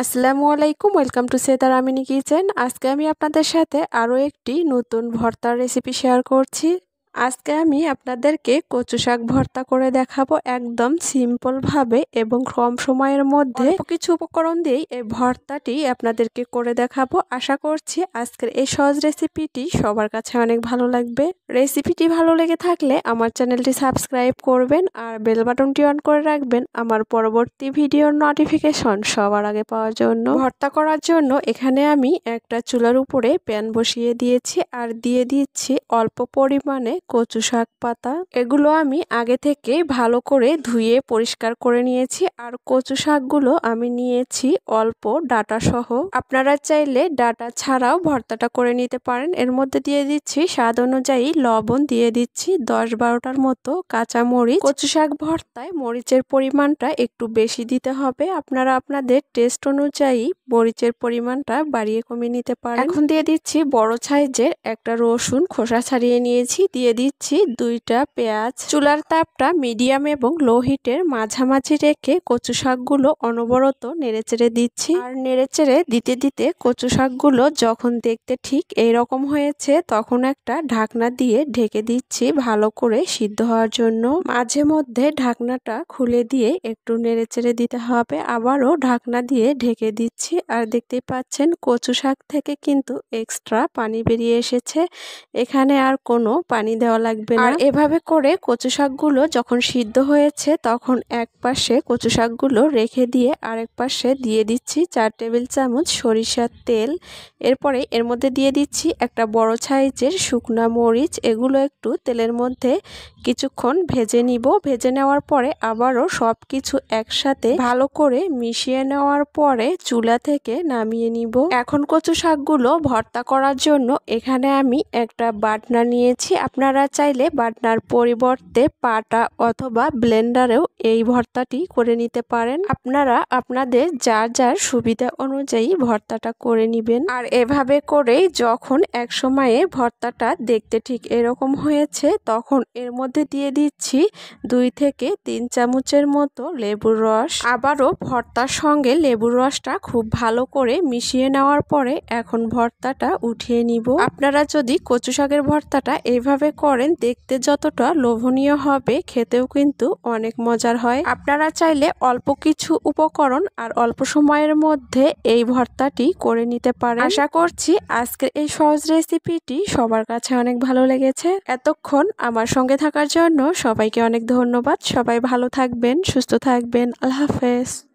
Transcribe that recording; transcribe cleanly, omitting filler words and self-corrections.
আসসালামু আলাইকুম, welcome to sitar Amini kitchen. আজকে আমি আপনাদের সাথে আরও একটি নতুন ভর্তার রেসিপি শেয়ার করছি। আজকে আমি আপনাদেরকে কচু শাক ভর্তা করে দেখাবো একদম সিম্পলভাবে এবং কম সময়ের মধ্যে কিছু উপকরণ দিয়েই এই ভর্তাটি আপনাদেরকে করে দেখাবো। আশা করছি আজকের এই সহজ রেসিপিটি সবার কাছে অনেক ভালো লাগবে। রেসিপিটি ভালো লেগে থাকলে আমার চ্যানেলটি সাবস্ক্রাইব করবেন আর বেল বাটনটি অন করে রাখবেন আমার পরবর্তী ভিডিওর নোটিফিকেশন সবার আগে পাওয়ার জন্য। ভর্তা করার জন্য এখানে আমি একটা চুলার উপরে প্যান বসিয়ে দিয়েছি আর দিয়ে দিচ্ছি অল্প পরিমাণে কচু শাক পাতা। এগুলো আমি আগে থেকে ভালো করে ধুয়ে পরিষ্কার করে নিয়েছি আর কচু শাকগুলো আমি নিয়েছি অল্প ডাটা সহ। আপনারা চাইলে ডাটা ছাড়াও ভর্তাটা করে নিতে পারেন। এর মধ্যে দিয়ে দিচ্ছি স্বাদ অনুযায়ী লবণ, দিয়ে দিচ্ছি 10-12টার মতো কাঁচা মরিচ। কচু শাক ভর্তায় মরিচের পরিমাণটা একটু বেশি দিতে হবে, আপনারা আপনাদের টেস্ট অনুযায়ী মরিচের পরিমাণটা বাড়িয়ে কমিয়ে নিতে পারেন। এখন দিয়ে দিচ্ছি বড় সাইজের একটা রসুন খোসা ছাড়িয়ে নিয়েছি, দিয়ে দিচ্ছি 2টা পেঁয়াজ। চুলার তাপটা মিডিয়াম এবং লো হিটের মাঝামাঝি রেখে কচু শাকগুলো অনবরত নেড়েচেড়ে দিচ্ছি আর নেড়েচেড়ে দিতে দিতে কচু শাকগুলো যখন দেখতে ঠিক এইরকম হয়েছে তখন একটা ঢাকনা দিয়ে ঢেকে দিচ্ছি ভালো করে সিদ্ধ হওয়ার জন্য। মাঝে মধ্যে ঢাকনাটা খুলে দিয়ে একটু নেড়েচেড়ে দিতে হবে, আবারও ঢাকনা দিয়ে ঢেকে দিচ্ছি। আর দেখতেই পাচ্ছেন কচু শাক থেকে কিন্তু এক্সট্রা পানি বেরিয়ে এসেছে, এখানে আর কোনো পানি দেওয়া লাগবে না। আর এভাবে করে কচু শাকগুলো যখন সিদ্ধ হয়েছে তখন এক পাশে কচু শাকগুলো রেখে দিয়ে আরেক পাশে দিয়ে দিচ্ছি 4 টেবিল চামচ সরিষার তেল। এরপরে এর মধ্যে দিয়ে দিচ্ছি একটা বড় সাইজের শুকনা মরিচ। এগুলো একটু তেলের মধ্যে কিছুক্ষণ ভেজে নিব। ভেজে নেওয়ার পরে আবারও সব কিছু একসাথে ভালো করে মিশিয়ে নেওয়ার পরে চুলা থেকে নামিয়ে নিব। এখন কচু শাকগুলো ভর্তা করার জন্য এখানে আমি একটা বাটনা নিয়েছি। আপনারা চাইলে বাটনার পরিবর্তে পাটা অথবা ব্লেন্ডারেও এই ভর্তাটি করে নিতে পারেন। আপনারা আপনাদের যার যার সুবিধা অনুযায়ী ভর্তাটা করে নেবেন। আর এভাবে করেই যখন এক সময়ে ভর্তাটা দেখতে ঠিক এরকম হয়েছে তখন এর মধ্যে দিয়ে দিচ্ছি 2 থেকে 3 চামচের মতো লেবুর রস। আবারও ভর্তার সঙ্গে লেবুর রসটা খুব ভালো করে মিশিয়ে নেওয়ার পরে এখন ভর্তাটা উঠিয়ে নিব। আপনারা যদি কচু শাকের ভর্তাটা এইভাবে করেন দেখতে যতটা লোভনীয় হবে খেতেও কিন্তু অনেক মজার হয়। আপনারা চাইলে অল্প কিছু উপকরণ আর অল্প সময়ের মধ্যে এই ভর্তাটি করে নিতে পারেন। আশা করছি আজকের এই সহজ রেসিপিটি সবার কাছে অনেক ভালো লেগেছে। এতক্ষণ আমার সঙ্গে থাকার জন্য সবাইকে অনেক ধন্যবাদ। সবাই ভালো থাকবেন, সুস্থ থাকবেন। আল্লাহ হাফেজ।